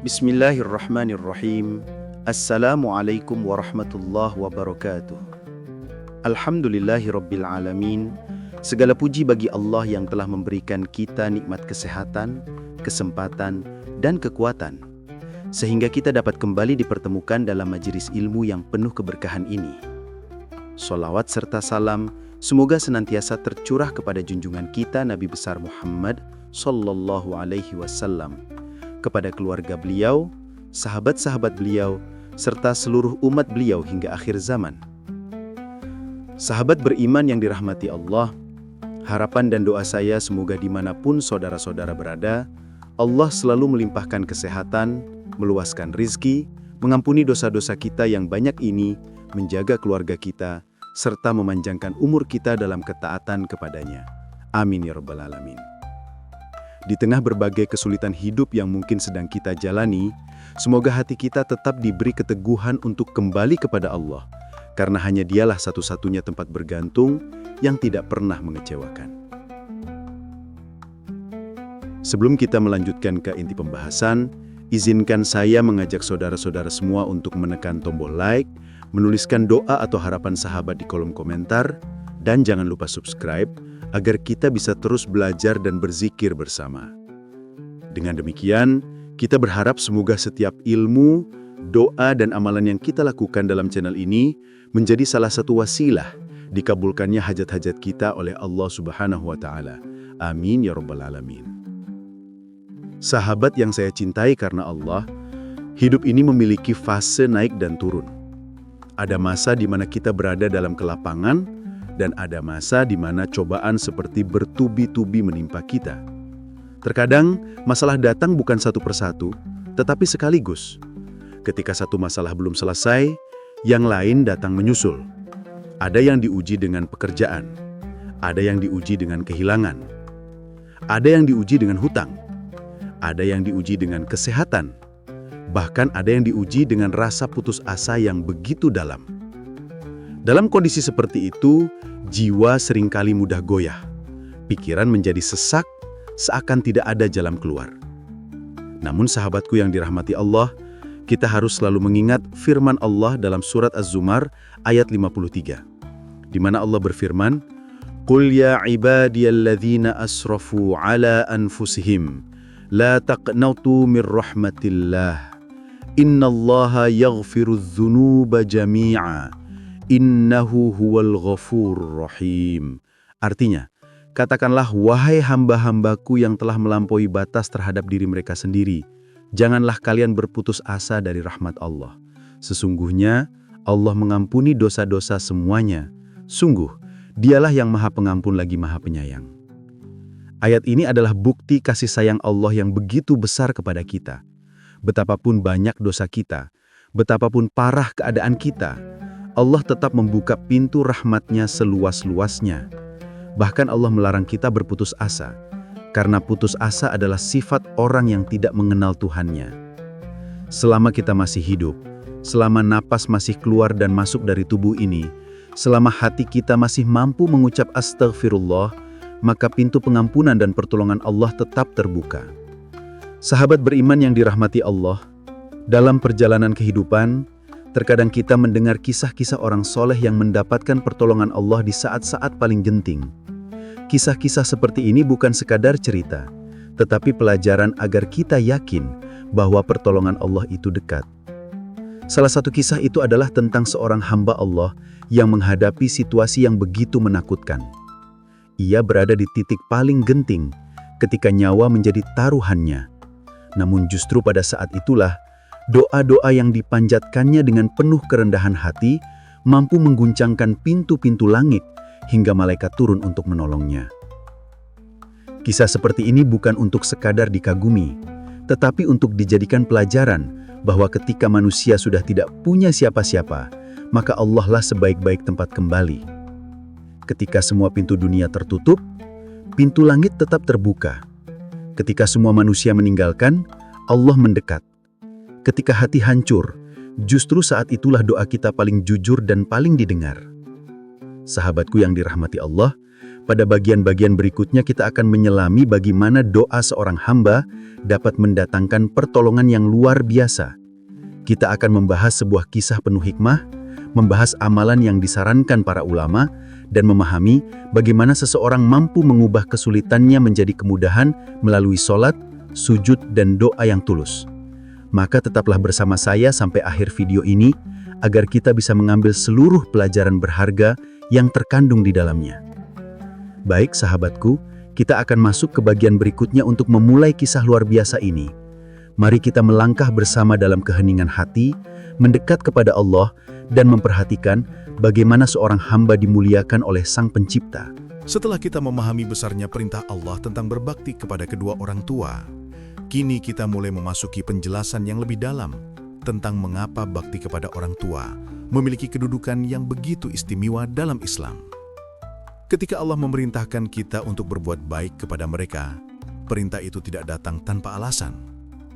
Bismillahirrahmanirrahim. Assalamualaikum warahmatullahi wabarakatuh. Alhamdulillahirabbil alamin. Segala puji bagi Allah yang telah memberikan kita nikmat kesehatan, kesempatan, dan kekuatan, sehingga kita dapat kembali dipertemukan dalam majelis ilmu yang penuh keberkahan ini. Sholawat serta salam semoga senantiasa tercurah kepada junjungan kita Nabi besar Muhammad sallallahu alaihi wasallam, kepada keluarga beliau, sahabat-sahabat beliau, serta seluruh umat beliau hingga akhir zaman. Sahabat beriman yang dirahmati Allah, harapan dan doa saya semoga dimanapun saudara-saudara berada, Allah selalu melimpahkan kesehatan, meluaskan rizki, mengampuni dosa-dosa kita yang banyak ini, menjaga keluarga kita, serta memanjangkan umur kita dalam ketaatan kepadanya. Amin ya rabbal alamin. Di tengah berbagai kesulitan hidup yang mungkin sedang kita jalani, semoga hati kita tetap diberi keteguhan untuk kembali kepada Allah, karena hanya Dialah satu-satunya tempat bergantung yang tidak pernah mengecewakan. Sebelum kita melanjutkan ke inti pembahasan, izinkan saya mengajak saudara-saudara semua untuk menekan tombol like, menuliskan doa atau harapan sahabat di kolom komentar, dan jangan lupa subscribe, agar kita bisa terus belajar dan berzikir bersama. Dengan demikian, kita berharap semoga setiap ilmu, doa, dan amalan yang kita lakukan dalam channel ini menjadi salah satu wasilah dikabulkannya hajat-hajat kita oleh Allah Subhanahu wa Ta'ala. Amin ya rabbal alamin. Sahabat yang saya cintai karena Allah, hidup ini memiliki fase naik dan turun. Ada masa di mana kita berada dalam kelapangan, dan ada masa di mana cobaan seperti bertubi-tubi menimpa kita. Terkadang, masalah datang bukan satu persatu, tetapi sekaligus. Ketika satu masalah belum selesai, yang lain datang menyusul. Ada yang diuji dengan pekerjaan, ada yang diuji dengan kehilangan, ada yang diuji dengan hutang, ada yang diuji dengan kesehatan, bahkan ada yang diuji dengan rasa putus asa yang begitu dalam. Dalam kondisi seperti itu, jiwa seringkali mudah goyah. Pikiran menjadi sesak, seakan tidak ada jalan keluar. Namun sahabatku yang dirahmati Allah, kita harus selalu mengingat firman Allah dalam surat Az-Zumar ayat 53, di mana Allah berfirman, "Qul ya ibadiyalladzina asrafu ala anfusihim, la taqnatu mir rahmatillah. Innallaha yaghfirudz dzunuba jami'a. Innahu huwal ghafurur rahim." Artinya, katakanlah wahai hamba-hambaku yang telah melampaui batas terhadap diri mereka sendiri, janganlah kalian berputus asa dari rahmat Allah. Sesungguhnya Allah mengampuni dosa-dosa semuanya. Sungguh, Dialah yang Maha Pengampun lagi Maha Penyayang. Ayat ini adalah bukti kasih sayang Allah yang begitu besar kepada kita. Betapapun banyak dosa kita, betapapun parah keadaan kita, Allah tetap membuka pintu rahmat-Nya seluas-luasnya. Bahkan Allah melarang kita berputus asa, karena putus asa adalah sifat orang yang tidak mengenal Tuhan-Nya. Selama kita masih hidup, selama napas masih keluar dan masuk dari tubuh ini, selama hati kita masih mampu mengucap astagfirullah, maka pintu pengampunan dan pertolongan Allah tetap terbuka. Sahabat beriman yang dirahmati Allah, dalam perjalanan kehidupan, terkadang kita mendengar kisah-kisah orang soleh yang mendapatkan pertolongan Allah di saat-saat paling genting. Kisah-kisah seperti ini bukan sekadar cerita, tetapi pelajaran agar kita yakin bahwa pertolongan Allah itu dekat. Salah satu kisah itu adalah tentang seorang hamba Allah yang menghadapi situasi yang begitu menakutkan. Ia berada di titik paling genting ketika nyawa menjadi taruhannya. Namun justru pada saat itulah, doa-doa yang dipanjatkannya dengan penuh kerendahan hati mampu mengguncangkan pintu-pintu langit hingga malaikat turun untuk menolongnya. Kisah seperti ini bukan untuk sekadar dikagumi, tetapi untuk dijadikan pelajaran bahwa ketika manusia sudah tidak punya siapa-siapa, maka Allah lah sebaik-baik tempat kembali. Ketika semua pintu dunia tertutup, pintu langit tetap terbuka. Ketika semua manusia meninggalkan, Allah mendekat. Ketika hati hancur, justru saat itulah doa kita paling jujur dan paling didengar. Sahabatku yang dirahmati Allah, pada bagian-bagian berikutnya kita akan menyelami bagaimana doa seorang hamba dapat mendatangkan pertolongan yang luar biasa. Kita akan membahas sebuah kisah penuh hikmah, membahas amalan yang disarankan para ulama, dan memahami bagaimana seseorang mampu mengubah kesulitannya menjadi kemudahan melalui sholat, sujud, dan doa yang tulus. Maka tetaplah bersama saya sampai akhir video ini, agar kita bisa mengambil seluruh pelajaran berharga yang terkandung di dalamnya. Baik sahabatku, kita akan masuk ke bagian berikutnya untuk memulai kisah luar biasa ini. Mari kita melangkah bersama dalam keheningan hati, mendekat kepada Allah, dan memperhatikan bagaimana seorang hamba dimuliakan oleh Sang Pencipta. Setelah kita memahami besarnya perintah Allah tentang berbakti kepada kedua orang tua, kini kita mulai memasuki penjelasan yang lebih dalam tentang mengapa bakti kepada orang tua memiliki kedudukan yang begitu istimewa dalam Islam. Ketika Allah memerintahkan kita untuk berbuat baik kepada mereka, perintah itu tidak datang tanpa alasan.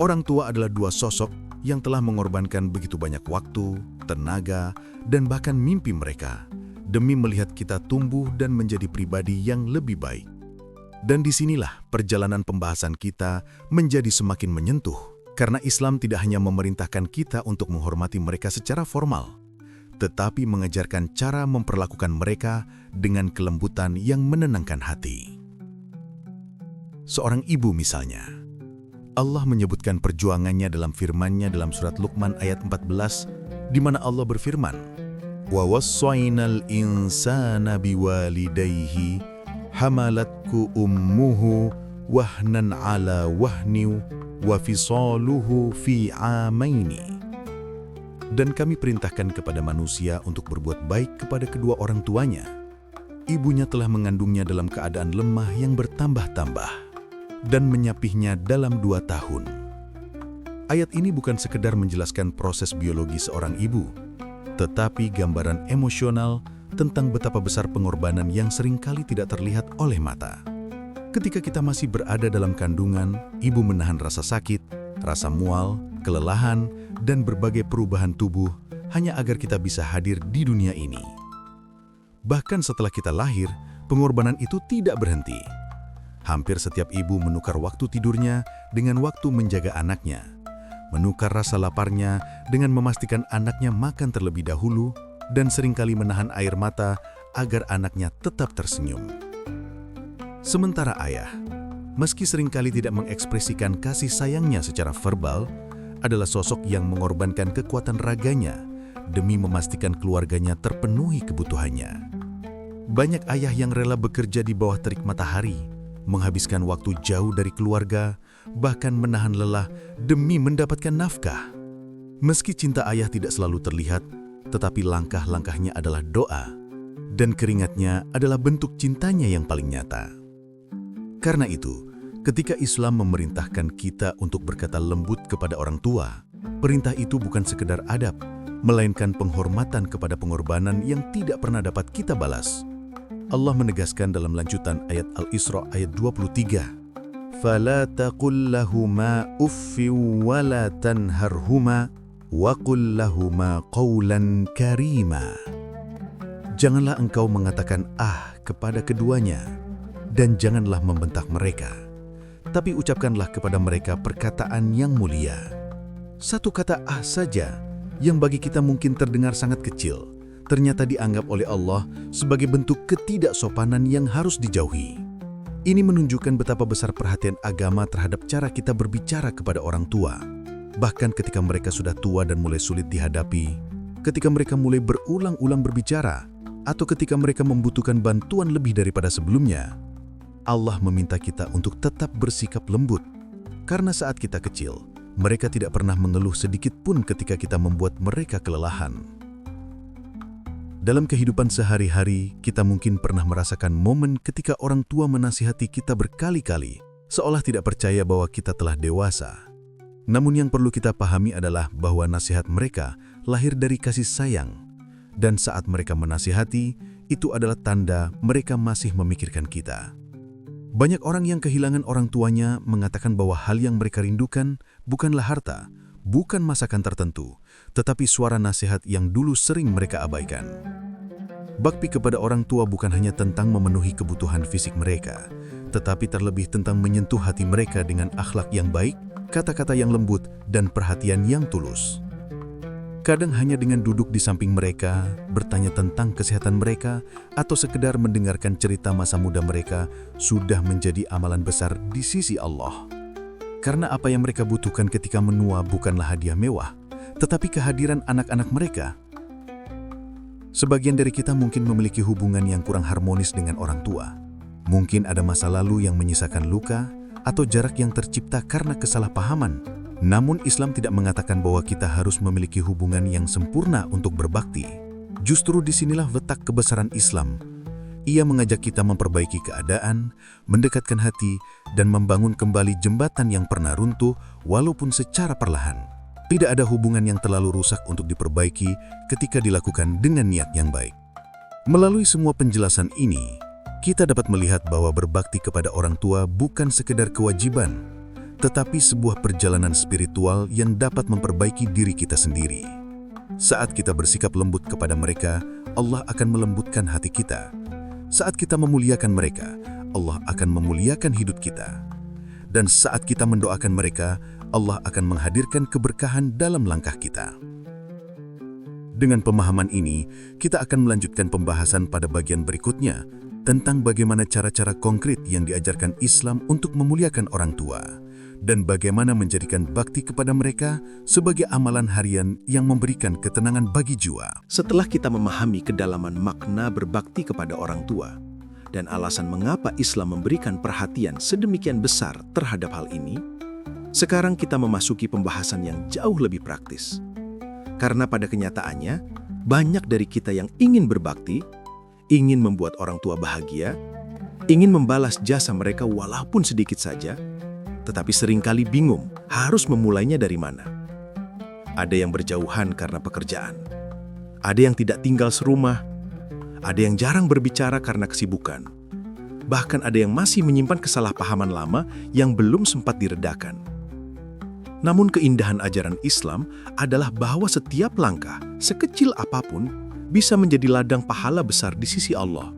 Orang tua adalah dua sosok yang telah mengorbankan begitu banyak waktu, tenaga, dan bahkan mimpi mereka demi melihat kita tumbuh dan menjadi pribadi yang lebih baik. Dan disinilah perjalanan pembahasan kita menjadi semakin menyentuh, karena Islam tidak hanya memerintahkan kita untuk menghormati mereka secara formal, tetapi mengajarkan cara memperlakukan mereka dengan kelembutan yang menenangkan hati. Seorang ibu misalnya, Allah menyebutkan perjuangannya dalam firman-Nya dalam surat Luqman ayat 14, di mana Allah berfirman, "Wa wassaynal insana biwalidayhi hamalatku ummuhu wahnan ala wahniu wa fisaluhu fi amaini." Dan kami perintahkan kepada manusia untuk berbuat baik kepada kedua orang tuanya. Ibunya telah mengandungnya dalam keadaan lemah yang bertambah-tambah dan menyapihnya dalam 2 tahun. Ayat ini bukan sekedar menjelaskan proses biologi seorang ibu, tetapi gambaran emosional tentang betapa besar pengorbanan yang seringkali tidak terlihat oleh mata. Ketika kita masih berada dalam kandungan, ibu menahan rasa sakit, rasa mual, kelelahan, dan berbagai perubahan tubuh hanya agar kita bisa hadir di dunia ini. Bahkan setelah kita lahir, pengorbanan itu tidak berhenti. Hampir setiap ibu menukar waktu tidurnya dengan waktu menjaga anaknya, menukar rasa laparnya dengan memastikan anaknya makan terlebih dahulu, dan seringkali menahan air mata agar anaknya tetap tersenyum. Sementara ayah, meski seringkali tidak mengekspresikan kasih sayangnya secara verbal, adalah sosok yang mengorbankan kekuatan raganya demi memastikan keluarganya terpenuhi kebutuhannya. Banyak ayah yang rela bekerja di bawah terik matahari, menghabiskan waktu jauh dari keluarga, bahkan menahan lelah demi mendapatkan nafkah. Meski cinta ayah tidak selalu terlihat, tetapi langkah-langkahnya adalah doa, dan keringatnya adalah bentuk cintanya yang paling nyata. Karena itu, ketika Islam memerintahkan kita untuk berkata lembut kepada orang tua, perintah itu bukan sekedar adab, melainkan penghormatan kepada pengorbanan yang tidak pernah dapat kita balas. Allah menegaskan dalam lanjutan ayat Al-Isra ayat 23, "Fala taqul lahuma uffin wa la tanharhuma wa qul lahuma qawlan karima." Janganlah engkau mengatakan kepada keduanya, dan janganlah membentak mereka, tapi ucapkanlah kepada mereka perkataan yang mulia. Satu kata saja, yang bagi kita mungkin terdengar sangat kecil, ternyata dianggap oleh Allah sebagai bentuk ketidaksopanan yang harus dijauhi. Ini menunjukkan betapa besar perhatian agama terhadap cara kita berbicara kepada orang tua. Bahkan ketika mereka sudah tua dan mulai sulit dihadapi, ketika mereka mulai berulang-ulang berbicara, atau ketika mereka membutuhkan bantuan lebih daripada sebelumnya, Allah meminta kita untuk tetap bersikap lembut. Karena saat kita kecil, mereka tidak pernah mengeluh sedikit pun ketika kita membuat mereka kelelahan. Dalam kehidupan sehari-hari, kita mungkin pernah merasakan momen ketika orang tua menasihati kita berkali-kali, seolah tidak percaya bahwa kita telah dewasa. Namun yang perlu kita pahami adalah bahwa nasihat mereka lahir dari kasih sayang, dan saat mereka menasihati, itu adalah tanda mereka masih memikirkan kita. Banyak orang yang kehilangan orang tuanya mengatakan bahwa hal yang mereka rindukan bukanlah harta, bukan masakan tertentu, tetapi suara nasihat yang dulu sering mereka abaikan. Bakti kepada orang tua bukan hanya tentang memenuhi kebutuhan fisik mereka, tetapi terlebih tentang menyentuh hati mereka dengan akhlak yang baik, kata-kata yang lembut, dan perhatian yang tulus. Kadang hanya dengan duduk di samping mereka, bertanya tentang kesehatan mereka, atau sekedar mendengarkan cerita masa muda mereka sudah menjadi amalan besar di sisi Allah. Karena apa yang mereka butuhkan ketika menua bukanlah hadiah mewah, tetapi kehadiran anak-anak mereka. Sebagian dari kita mungkin memiliki hubungan yang kurang harmonis dengan orang tua. Mungkin ada masa lalu yang menyisakan luka atau jarak yang tercipta karena kesalahpahaman. Namun Islam tidak mengatakan bahwa kita harus memiliki hubungan yang sempurna untuk berbakti. Justru disinilah letak kebesaran Islam. Ia mengajak kita memperbaiki keadaan, mendekatkan hati, dan membangun kembali jembatan yang pernah runtuh walaupun secara perlahan. Tidak ada hubungan yang terlalu rusak untuk diperbaiki ketika dilakukan dengan niat yang baik. Melalui semua penjelasan ini, kita dapat melihat bahwa berbakti kepada orang tua bukan sekedar kewajiban, tetapi sebuah perjalanan spiritual yang dapat memperbaiki diri kita sendiri. Saat kita bersikap lembut kepada mereka, Allah akan melembutkan hati kita. Saat kita memuliakan mereka, Allah akan memuliakan hidup kita. Dan saat kita mendoakan mereka, Allah akan menghadirkan keberkahan dalam langkah kita. Dengan pemahaman ini, kita akan melanjutkan pembahasan pada bagian berikutnya tentang bagaimana cara-cara konkret yang diajarkan Islam untuk memuliakan orang tua dan bagaimana menjadikan bakti kepada mereka sebagai amalan harian yang memberikan ketenangan bagi jiwa. Setelah kita memahami kedalaman makna berbakti kepada orang tua dan alasan mengapa Islam memberikan perhatian sedemikian besar terhadap hal ini, sekarang kita memasuki pembahasan yang jauh lebih praktis. Karena pada kenyataannya, banyak dari kita yang ingin berbakti, ingin membuat orang tua bahagia, ingin membalas jasa mereka walaupun sedikit saja, tetapi seringkali bingung harus memulainya dari mana. Ada yang berjauhan karena pekerjaan, ada yang tidak tinggal serumah, ada yang jarang berbicara karena kesibukan, bahkan ada yang masih menyimpan kesalahpahaman lama yang belum sempat diredakan. Namun keindahan ajaran Islam adalah bahwa setiap langkah, sekecil apapun, bisa menjadi ladang pahala besar di sisi Allah.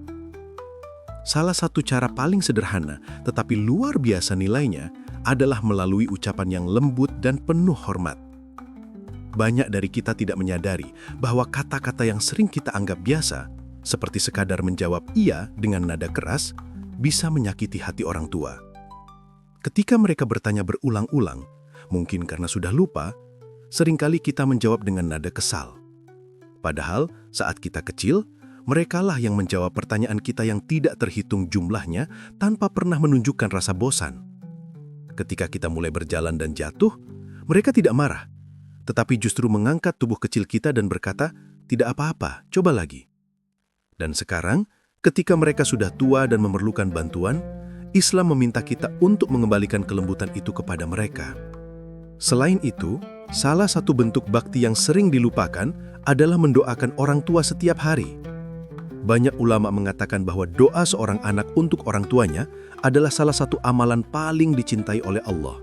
Salah satu cara paling sederhana, tetapi luar biasa nilainya, adalah melalui ucapan yang lembut dan penuh hormat. Banyak dari kita tidak menyadari bahwa kata-kata yang sering kita anggap biasa, seperti sekadar menjawab iya dengan nada keras, bisa menyakiti hati orang tua. Ketika mereka bertanya berulang-ulang, mungkin karena sudah lupa, seringkali kita menjawab dengan nada kesal. Padahal saat kita kecil, merekalah yang menjawab pertanyaan kita yang tidak terhitung jumlahnya tanpa pernah menunjukkan rasa bosan. Ketika kita mulai berjalan dan jatuh, mereka tidak marah, tetapi justru mengangkat tubuh kecil kita dan berkata, "Tidak apa-apa, coba lagi." Dan sekarang, ketika mereka sudah tua dan memerlukan bantuan, Islam meminta kita untuk mengembalikan kelembutan itu kepada mereka. Selain itu, salah satu bentuk bakti yang sering dilupakan adalah mendoakan orang tua setiap hari. Banyak ulama mengatakan bahwa doa seorang anak untuk orang tuanya adalah salah satu amalan paling dicintai oleh Allah.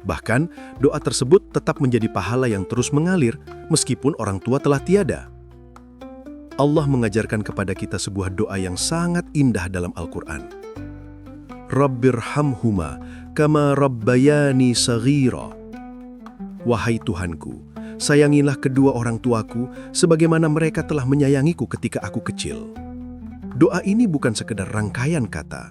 Bahkan, doa tersebut tetap menjadi pahala yang terus mengalir meskipun orang tua telah tiada. Allah mengajarkan kepada kita sebuah doa yang sangat indah dalam Al-Quran. Rabbirhamhuma kama rabbayani saghira. Wahai Tuhanku, sayangilah kedua orang tuaku sebagaimana mereka telah menyayangiku ketika aku kecil. Doa ini bukan sekedar rangkaian kata,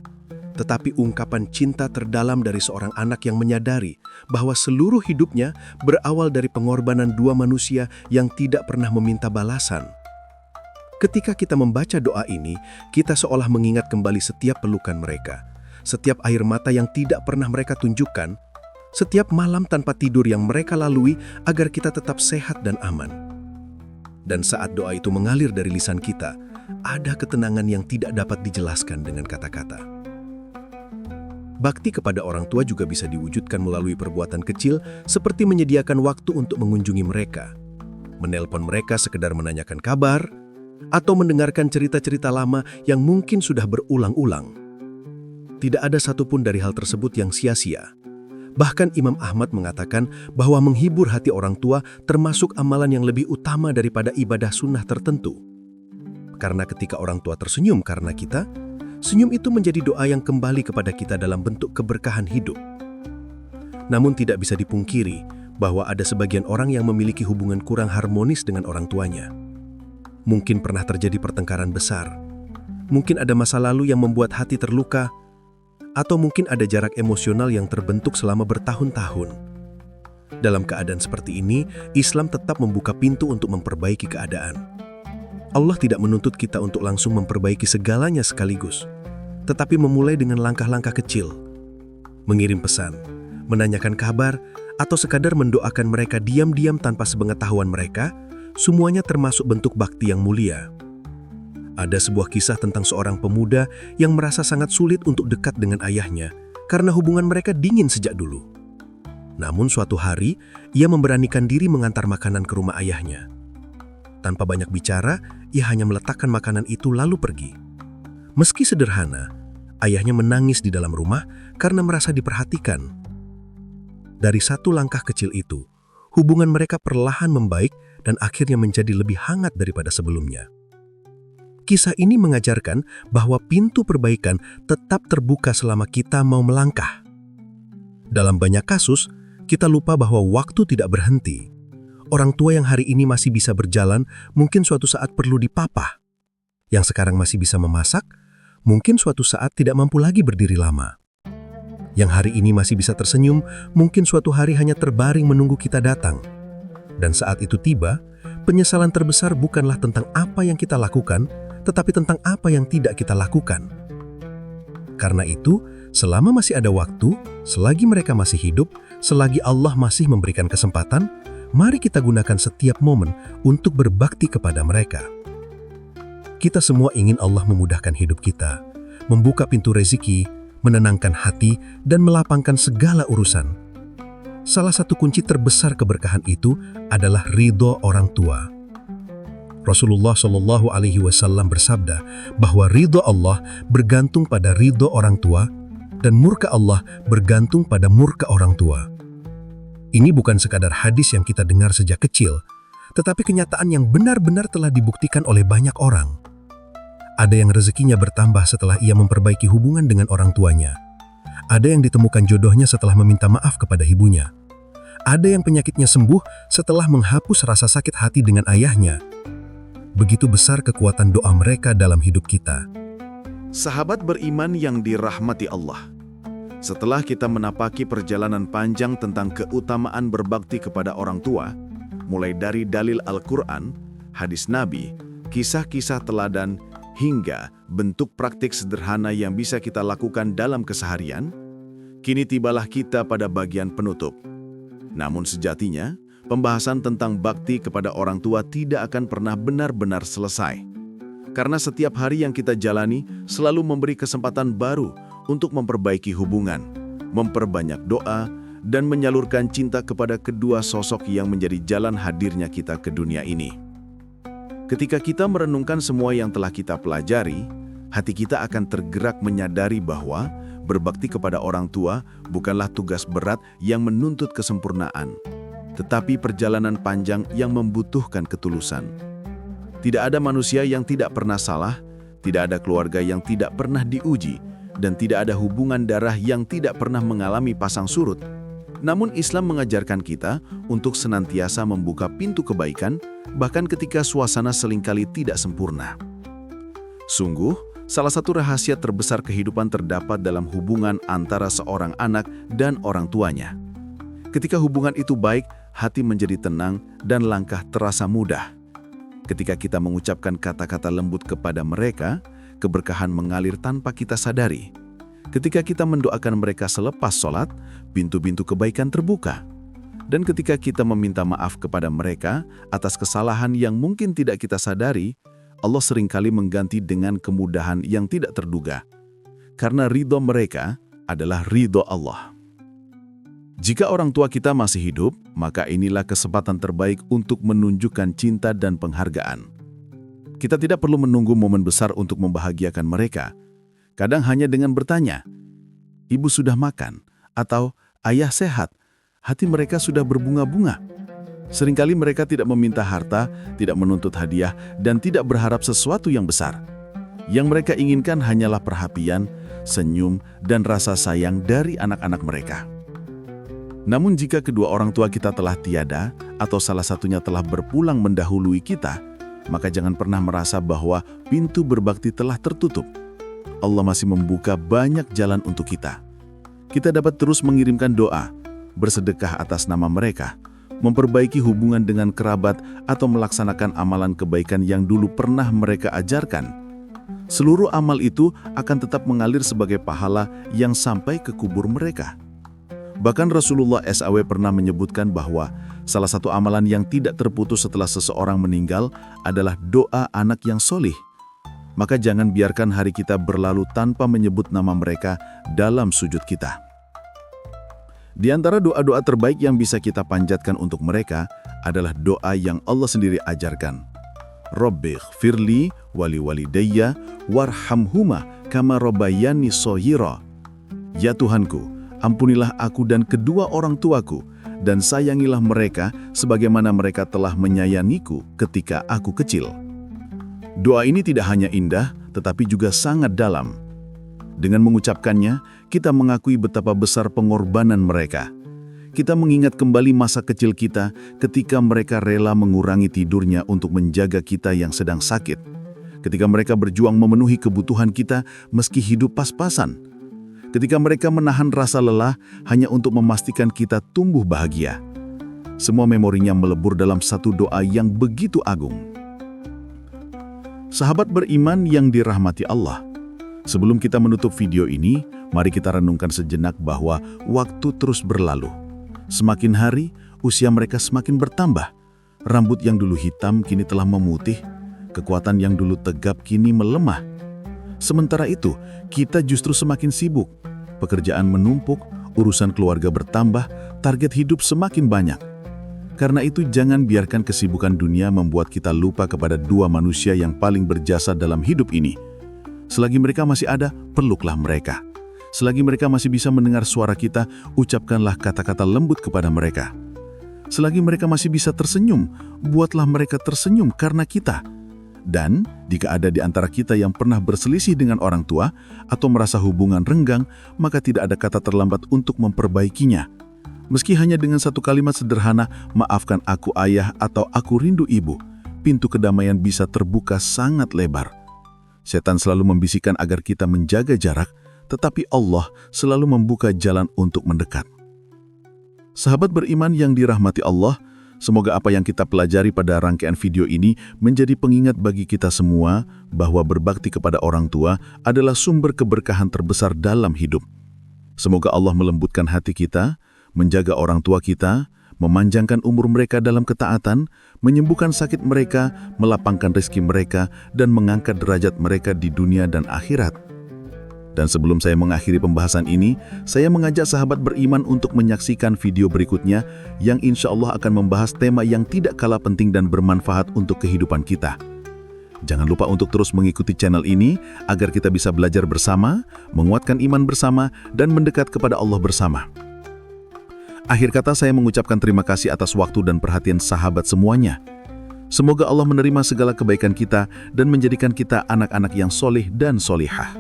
tetapi ungkapan cinta terdalam dari seorang anak yang menyadari bahwa seluruh hidupnya berawal dari pengorbanan dua manusia yang tidak pernah meminta balasan. Ketika kita membaca doa ini, kita seolah mengingat kembali setiap pelukan mereka, setiap air mata yang tidak pernah mereka tunjukkan, setiap malam tanpa tidur yang mereka lalui agar kita tetap sehat dan aman. Dan saat doa itu mengalir dari lisan kita, ada ketenangan yang tidak dapat dijelaskan dengan kata-kata. Bakti kepada orang tua juga bisa diwujudkan melalui perbuatan kecil seperti menyediakan waktu untuk mengunjungi mereka, menelpon mereka sekedar menanyakan kabar, atau mendengarkan cerita-cerita lama yang mungkin sudah berulang-ulang. Tidak ada satupun dari hal tersebut yang sia-sia. Bahkan Imam Ahmad mengatakan bahwa menghibur hati orang tua termasuk amalan yang lebih utama daripada ibadah sunnah tertentu. Karena ketika orang tua tersenyum karena kita, senyum itu menjadi doa yang kembali kepada kita dalam bentuk keberkahan hidup. Namun tidak bisa dipungkiri bahwa ada sebagian orang yang memiliki hubungan kurang harmonis dengan orang tuanya. Mungkin pernah terjadi pertengkaran besar, mungkin ada masa lalu yang membuat hati terluka, atau mungkin ada jarak emosional yang terbentuk selama bertahun-tahun. Dalam keadaan seperti ini, Islam tetap membuka pintu untuk memperbaiki keadaan. Allah tidak menuntut kita untuk langsung memperbaiki segalanya sekaligus, tetapi memulai dengan langkah-langkah kecil. Mengirim pesan, menanyakan kabar, atau sekadar mendoakan mereka diam-diam tanpa sepengetahuan mereka, semuanya termasuk bentuk bakti yang mulia. Ada sebuah kisah tentang seorang pemuda yang merasa sangat sulit untuk dekat dengan ayahnya karena hubungan mereka dingin sejak dulu. Namun suatu hari, ia memberanikan diri mengantar makanan ke rumah ayahnya. Tanpa banyak bicara, ia hanya meletakkan makanan itu lalu pergi. Meski sederhana, ayahnya menangis di dalam rumah karena merasa diperhatikan. Dari satu langkah kecil itu, hubungan mereka perlahan membaik dan akhirnya menjadi lebih hangat daripada sebelumnya. Kisah ini mengajarkan bahwa pintu perbaikan tetap terbuka selama kita mau melangkah. Dalam banyak kasus, kita lupa bahwa waktu tidak berhenti. Orang tua yang hari ini masih bisa berjalan, mungkin suatu saat perlu dipapah. Yang sekarang masih bisa memasak, mungkin suatu saat tidak mampu lagi berdiri lama. Yang hari ini masih bisa tersenyum, mungkin suatu hari hanya terbaring menunggu kita datang. Dan saat itu tiba, penyesalan terbesar bukanlah tentang apa yang kita lakukan, tetapi tentang apa yang tidak kita lakukan. Karena itu, selama masih ada waktu, selagi mereka masih hidup, selagi Allah masih memberikan kesempatan, mari kita gunakan setiap momen untuk berbakti kepada mereka. Kita semua ingin Allah memudahkan hidup kita, membuka pintu rezeki, menenangkan hati, dan melapangkan segala urusan. Salah satu kunci terbesar keberkahan itu adalah ridho orang tua. Rasulullah Shallallahu Alaihi Wasallam bersabda bahwa ridho Allah bergantung pada ridho orang tua dan murka Allah bergantung pada murka orang tua. Ini bukan sekadar hadis yang kita dengar sejak kecil, tetapi kenyataan yang benar-benar telah dibuktikan oleh banyak orang. Ada yang rezekinya bertambah setelah ia memperbaiki hubungan dengan orang tuanya. Ada yang ditemukan jodohnya setelah meminta maaf kepada ibunya. Ada yang penyakitnya sembuh setelah menghapus rasa sakit hati dengan ayahnya. Begitu besar kekuatan doa mereka dalam hidup kita. Sahabat beriman yang dirahmati Allah, setelah kita menapaki perjalanan panjang tentang keutamaan berbakti kepada orang tua, mulai dari dalil Al-Quran, hadis Nabi, kisah-kisah teladan, hingga bentuk praktik sederhana yang bisa kita lakukan dalam keseharian, kini tibalah kita pada bagian penutup. Namun sejatinya, pembahasan tentang bakti kepada orang tua tidak akan pernah benar-benar selesai. Karena setiap hari yang kita jalani selalu memberi kesempatan baru untuk memperbaiki hubungan, memperbanyak doa, dan menyalurkan cinta kepada kedua sosok yang menjadi jalan hadirnya kita ke dunia ini. Ketika kita merenungkan semua yang telah kita pelajari, hati kita akan tergerak menyadari bahwa berbakti kepada orang tua bukanlah tugas berat yang menuntut kesempurnaan, tetapi perjalanan panjang yang membutuhkan ketulusan. Tidak ada manusia yang tidak pernah salah, tidak ada keluarga yang tidak pernah diuji, dan tidak ada hubungan darah yang tidak pernah mengalami pasang surut. Namun Islam mengajarkan kita untuk senantiasa membuka pintu kebaikan, bahkan ketika suasana seringkali tidak sempurna. Sungguh, salah satu rahasia terbesar kehidupan terdapat dalam hubungan antara seorang anak dan orang tuanya. Ketika hubungan itu baik, hati menjadi tenang dan langkah terasa mudah. Ketika kita mengucapkan kata-kata lembut kepada mereka, keberkahan mengalir tanpa kita sadari. Ketika kita mendoakan mereka selepas sholat, pintu-pintu kebaikan terbuka. Dan ketika kita meminta maaf kepada mereka atas kesalahan yang mungkin tidak kita sadari, Allah seringkali mengganti dengan kemudahan yang tidak terduga. Karena ridho mereka adalah ridho Allah. Jika orang tua kita masih hidup, maka inilah kesempatan terbaik untuk menunjukkan cinta dan penghargaan. Kita tidak perlu menunggu momen besar untuk membahagiakan mereka. Kadang hanya dengan bertanya, "Ibu sudah makan?" atau "Ayah sehat?" hati mereka sudah berbunga-bunga. Seringkali mereka tidak meminta harta, tidak menuntut hadiah, dan tidak berharap sesuatu yang besar. Yang mereka inginkan hanyalah perhatian, senyum, dan rasa sayang dari anak-anak mereka. Namun jika kedua orang tua kita telah tiada, atau salah satunya telah berpulang mendahului kita, maka jangan pernah merasa bahwa pintu berbakti telah tertutup. Allah masih membuka banyak jalan untuk kita. Kita dapat terus mengirimkan doa, bersedekah atas nama mereka, memperbaiki hubungan dengan kerabat, atau melaksanakan amalan kebaikan yang dulu pernah mereka ajarkan. Seluruh amal itu akan tetap mengalir sebagai pahala yang sampai ke kubur mereka. Bahkan Rasulullah SAW pernah menyebutkan bahwa salah satu amalan yang tidak terputus setelah seseorang meninggal adalah doa anak yang solih. Maka jangan biarkan hari kita berlalu tanpa menyebut nama mereka dalam sujud kita. Di antara doa-doa terbaik yang bisa kita panjatkan untuk mereka adalah doa yang Allah sendiri ajarkan. Rabbighfirli wali walidayya warhamhuma kama rabbayani shaghira. Ya Tuhanku, ampunilah aku dan kedua orang tuaku, dan sayangilah mereka sebagaimana mereka telah menyayangiku ketika aku kecil. Doa ini tidak hanya indah, tetapi juga sangat dalam. Dengan mengucapkannya, kita mengakui betapa besar pengorbanan mereka. Kita mengingat kembali masa kecil kita ketika mereka rela mengurangi tidurnya untuk menjaga kita yang sedang sakit. Ketika mereka berjuang memenuhi kebutuhan kita meski hidup pas-pasan. Ketika mereka menahan rasa lelah hanya untuk memastikan kita tumbuh bahagia. Semua memorinya melebur dalam satu doa yang begitu agung. Sahabat beriman yang dirahmati Allah, sebelum kita menutup video ini, mari kita renungkan sejenak bahwa waktu terus berlalu. Semakin hari, usia mereka semakin bertambah. Rambut yang dulu hitam kini telah memutih, kekuatan yang dulu tegap kini melemah. Sementara itu, kita justru semakin sibuk. Pekerjaan menumpuk, urusan keluarga bertambah, target hidup semakin banyak. Karena itu jangan biarkan kesibukan dunia membuat kita lupa kepada dua manusia yang paling berjasa dalam hidup ini. Selagi mereka masih ada, peluklah mereka. Selagi mereka masih bisa mendengar suara kita, ucapkanlah kata-kata lembut kepada mereka. Selagi mereka masih bisa tersenyum, buatlah mereka tersenyum karena kita. Dan jika ada di antara kita yang pernah berselisih dengan orang tua atau merasa hubungan renggang, maka tidak ada kata terlambat untuk memperbaikinya. Meski hanya dengan satu kalimat sederhana, maafkan aku ayah atau aku rindu ibu, pintu kedamaian bisa terbuka sangat lebar. Setan selalu membisikkan agar kita menjaga jarak, tetapi Allah selalu membuka jalan untuk mendekat. Sahabat beriman yang dirahmati Allah, semoga apa yang kita pelajari pada rangkaian video ini menjadi pengingat bagi kita semua bahwa berbakti kepada orang tua adalah sumber keberkahan terbesar dalam hidup. Semoga Allah melembutkan hati kita, menjaga orang tua kita, memanjangkan umur mereka dalam ketaatan, menyembuhkan sakit mereka, melapangkan rezeki mereka, dan mengangkat derajat mereka di dunia dan akhirat. Dan sebelum saya mengakhiri pembahasan ini, saya mengajak sahabat beriman untuk menyaksikan video berikutnya yang insya Allah akan membahas tema yang tidak kalah penting dan bermanfaat untuk kehidupan kita. Jangan lupa untuk terus mengikuti channel ini agar kita bisa belajar bersama, menguatkan iman bersama, dan mendekat kepada Allah bersama. Akhir kata saya mengucapkan terima kasih atas waktu dan perhatian sahabat semuanya. Semoga Allah menerima segala kebaikan kita dan menjadikan kita anak-anak yang soleh dan solihah.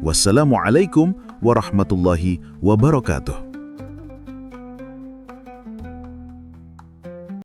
Wassalamualaikum warahmatullahi wabarakatuh.